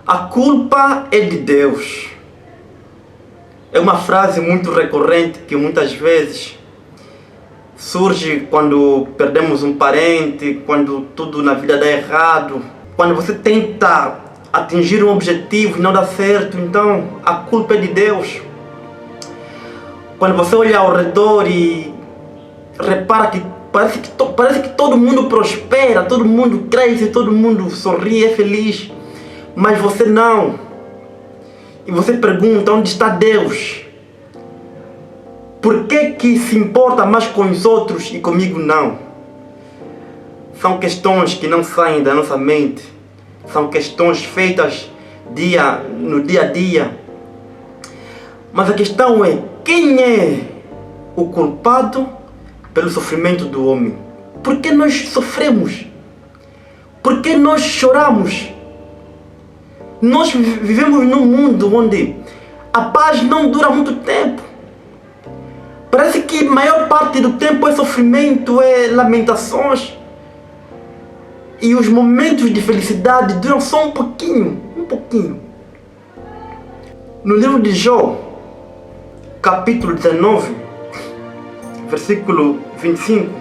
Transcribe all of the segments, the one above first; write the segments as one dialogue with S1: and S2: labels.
S1: A culpa é de Deus. É uma frase muito recorrente que muitas vezes surge quando perdemos um parente, quando tudo na vida dá errado, quando você tenta atingir um objetivo e não dá certo, então a culpa é de Deus. Quando você olha ao redor e repara que parece que todo mundo prospera, todo mundo cresce, todo mundo sorri, é feliz, mas você não. E você pergunta, onde está Deus? Por que se importa mais com os outros e comigo não? São questões que não saem da nossa mente. São questões feitas no dia a dia. Mas a questão é, quem é o culpado pelo sofrimento do homem? Por que nós sofremos? Por que nós choramos? Nós vivemos num mundo onde a paz não dura muito tempo. Parece que a maior parte do tempo é sofrimento, é lamentações. E os momentos de felicidade duram só um pouquinho. No livro de Jó, capítulo 19, versículo 25,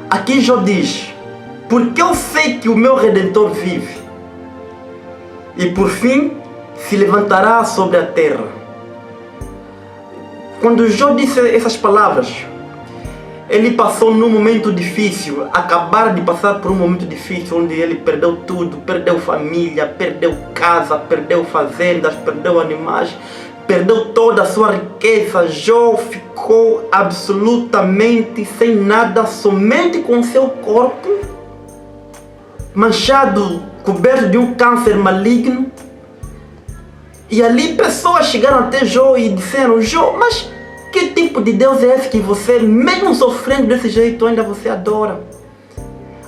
S1: aqui Jó diz: porque eu sei que o meu Redentor vive, e por fim se levantará sobre a terra. Quando Jó disse essas palavras, ele passou num momento difícil, acabara de passar por um momento difícil, onde ele perdeu tudo, perdeu família, perdeu casa, perdeu fazendas, perdeu animais, perdeu toda a sua riqueza. Jó ficou absolutamente sem nada, somente com seu corpo manchado, coberto de um câncer maligno. E ali pessoas chegaram até Jó e disseram: Jó, mas que tipo de Deus é esse que você, mesmo sofrendo desse jeito, ainda você adora?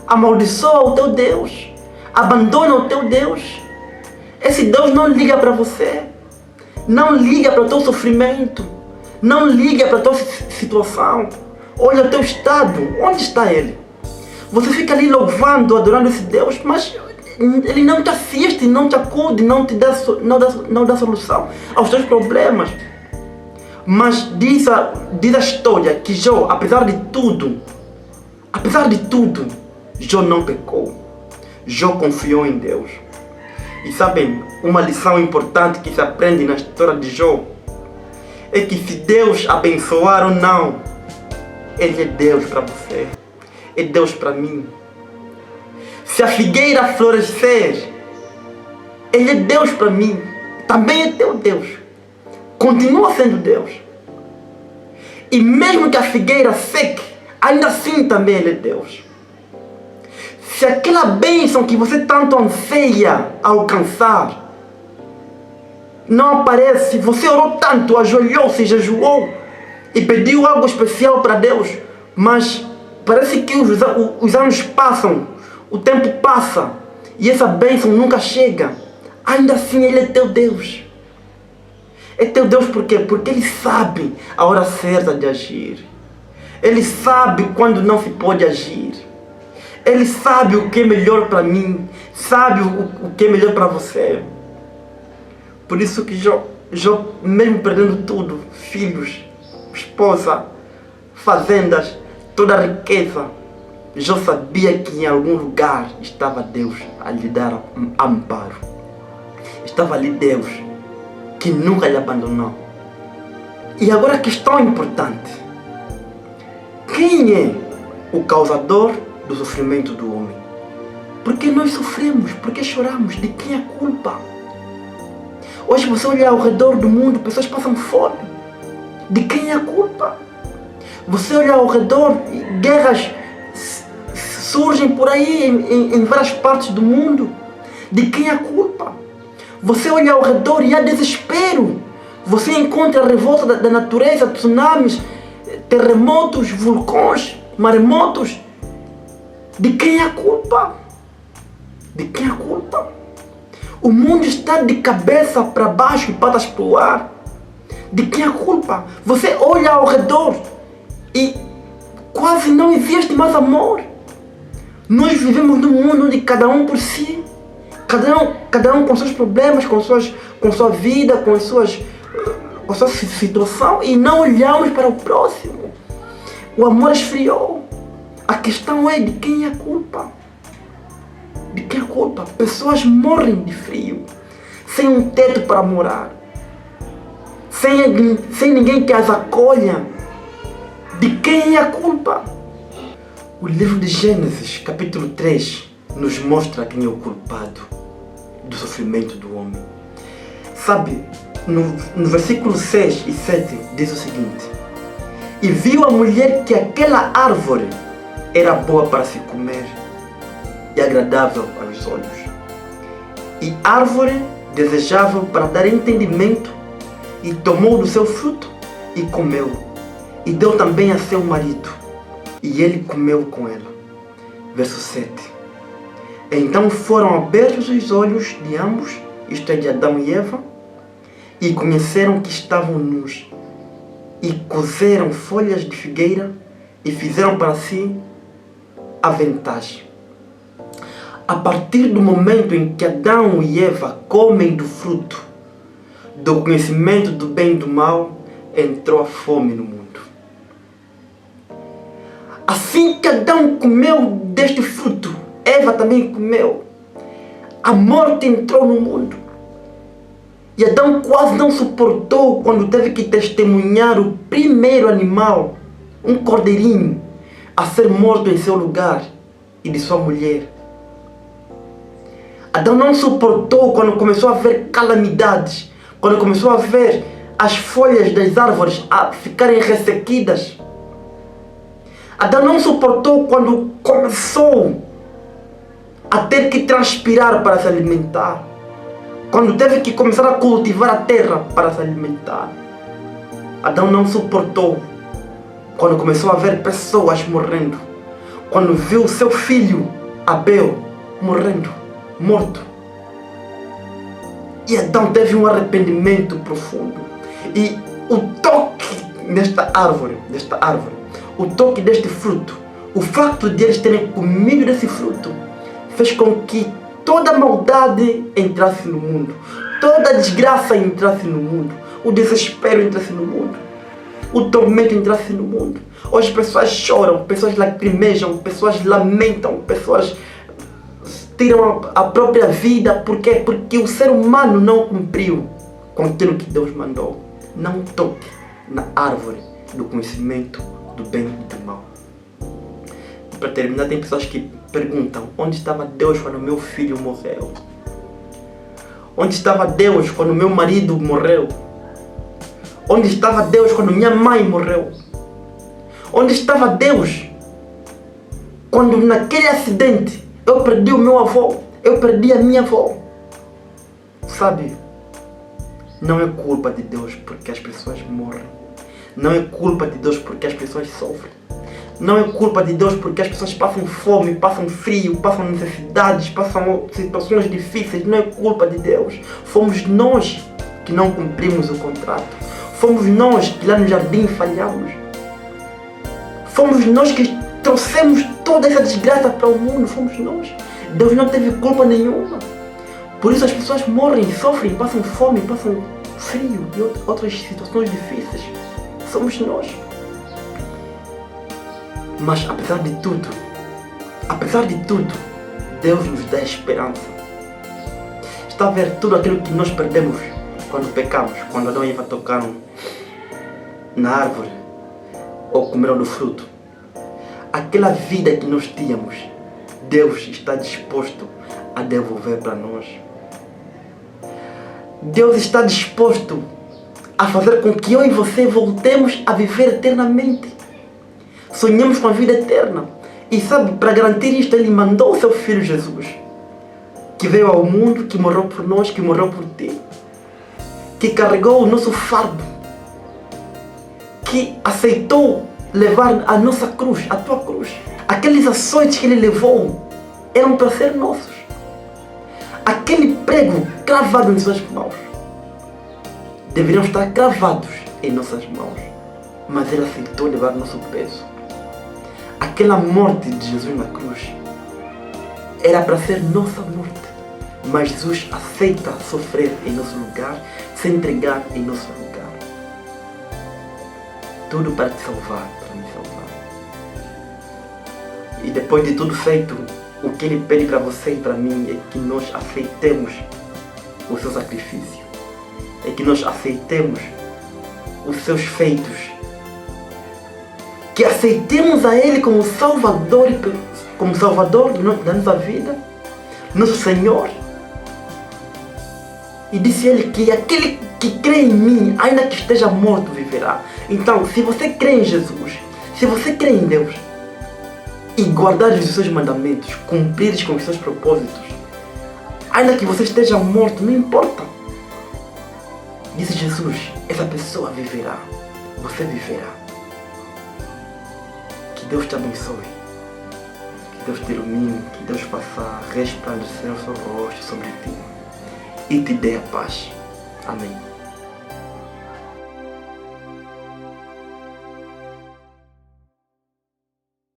S1: Amaldiçoa o teu Deus, abandona o teu Deus. Esse Deus não liga para você, não liga para o teu sofrimento, não liga para a tua situação. Olha o teu estado, onde está Ele? Você fica ali louvando, adorando esse Deus, mas Ele não te assiste, não te acude, não dá solução aos teus problemas. Mas diz a história que Jó, apesar de tudo, Jó não pecou. Jó confiou em Deus. E sabem, uma lição importante que se aprende na história de Jó é que se Deus abençoar ou não, Ele é Deus para você, é Deus para mim. Se a figueira florescer, Ele é Deus para mim, também é teu Deus. Continua sendo Deus. E mesmo que a figueira seque, ainda assim também Ele é Deus. Se aquela bênção que você tanto anseia alcançar não aparece, você orou tanto, ajoelhou-se, jejuou e pediu algo especial para Deus, mas parece que os anos passam, o tempo passa e essa bênção nunca chega, ainda assim Ele é teu Deus. É teu Deus por quê? Porque Ele sabe a hora certa de agir. Ele sabe quando não se pode agir. Ele sabe o que é melhor para mim, sabe o que é melhor para você. Por isso que Jó, mesmo perdendo tudo, filhos, esposa, fazendas, toda a riqueza, Jó sabia que em algum lugar estava Deus a lhe dar amparo. Estava ali Deus, que nunca lhe abandonou. E agora a questão importante: quem é o causador do sofrimento do homem? Por que nós sofremos? Por que choramos? De quem é a culpa? Hoje você olha ao redor do mundo, pessoas passam fome. De quem é a culpa? Você olha ao redor, guerras surgem por aí em várias partes do mundo. De quem é a culpa? Você olha ao redor e há desespero. Você encontra a revolta da natureza, tsunamis, terremotos, vulcões, maremotos. De quem é a culpa? De quem é a culpa? O mundo está de cabeça para baixo e patas para o ar. De quem é a culpa? Você olha ao redor e quase não existe mais amor. Nós vivemos num mundo onde cada um por si, Cada um com seus problemas, com sua vida, com sua situação, e não olhamos para o próximo. O amor esfriou. A questão é de quem é a culpa. De quem é a culpa? Pessoas morrem de frio, sem um teto para morar, sem ninguém que as acolha. De quem é a culpa? O livro de Gênesis, capítulo 3, nos mostra quem é o culpado do sofrimento do homem. Sabe, no versículo 6 e 7 diz o seguinte: e viu a mulher que aquela árvore era boa para se comer e agradável aos olhos, e árvore desejável para dar entendimento, e tomou do seu fruto e comeu, e deu também a seu marido, e ele comeu com ela. Verso 7. Então foram abertos os olhos de ambos, isto é, de Adão e Eva, e conheceram que estavam nus, e cozeram folhas de figueira e fizeram para si aventais. A partir do momento em que Adão e Eva comem do fruto do conhecimento do bem e do mal, entrou a fome no mundo. Assim que Adão comeu deste fruto, Eva também comeu. A morte entrou no mundo. E Adão quase não suportou quando teve que testemunhar o primeiro animal, um cordeirinho, a ser morto em seu lugar e de sua mulher. Adão não suportou quando começou a ver calamidades, quando começou a ver as folhas das árvores a ficarem ressequidas. Adão não suportou quando começou a ter que transpirar para se alimentar, quando teve que começar a cultivar a terra para se alimentar. Adão não suportou quando começou a ver pessoas morrendo, quando viu seu filho Abel morto. E Adão teve um arrependimento profundo. E o toque desta árvore, o toque deste fruto, o facto de eles terem comido desse fruto, fez com que toda a maldade entrasse no mundo, toda a desgraça entrasse no mundo, o desespero entrasse no mundo, o tormento entrasse no mundo. Hoje pessoas choram, pessoas lacrimejam, pessoas lamentam, pessoas tiram a própria vida. Por quê? Porque o ser humano não cumpriu com aquilo que Deus mandou. Não toque na árvore do conhecimento do bem e do mal. E para terminar, tem pessoas que perguntam: onde estava Deus quando meu filho morreu? Onde estava Deus quando meu marido morreu? Onde estava Deus quando minha mãe morreu? Onde estava Deus quando naquele acidente eu perdi o meu avô, eu perdi a minha avó? Sabe, não é culpa de Deus porque as pessoas morrem. Não é culpa de Deus porque as pessoas sofrem. Não é culpa de Deus porque as pessoas passam fome, passam frio, passam necessidades, passam situações difíceis. Não é culpa de Deus. Fomos nós que não cumprimos o contrato. Fomos nós que lá no jardim falhamos. Fomos nós que trouxemos toda essa desgraça para o mundo. Fomos nós. Deus não teve culpa nenhuma. Por isso as pessoas morrem, sofrem, passam fome, passam frio e outras situações difíceis. Somos nós. Mas apesar de tudo, Deus nos dá esperança. Está a ver tudo aquilo que nós perdemos quando pecamos, quando Adão e Eva tocaram na árvore ou comeram do fruto. Aquela vida que nós tínhamos, Deus está disposto a devolver para nós. Deus está disposto a fazer com que eu e você voltemos a viver eternamente. Sonhamos com a vida eterna. E sabe, para garantir isto, Ele mandou o seu Filho Jesus, que veio ao mundo, que morreu por nós, que morreu por ti, que carregou o nosso fardo, que aceitou levar a nossa cruz, a tua cruz. Aqueles açoites que Ele levou eram para ser nossos. Aquele prego cravado em suas mãos deveriam estar cravados em nossas mãos, mas Ele aceitou levar o nosso peso. Aquela morte de Jesus na cruz era para ser nossa morte, Mas Jesus aceita sofrer em nosso lugar, se entregar em nosso lugar. Tudo para te salvar, para me salvar. E depois de tudo feito, o que Ele pede para você e para mim é que nós aceitemos o seu sacrifício. É que nós aceitemos os seus feitos. Que aceitemos a Ele como Salvador da nossa vida, nosso Senhor. E disse Ele que aquele que crê em mim, ainda que esteja morto, viverá. Então, se você crê em Jesus, se você crê em Deus, e guardar os seus mandamentos, cumprir com os seus propósitos, ainda que você esteja morto, não importa. Disse Jesus, essa pessoa viverá. Você viverá. Que Deus te abençoe. Que Deus te ilumine. Que Deus faça resplandecer o seu rosto sobre ti. E te dê a paz. Amém.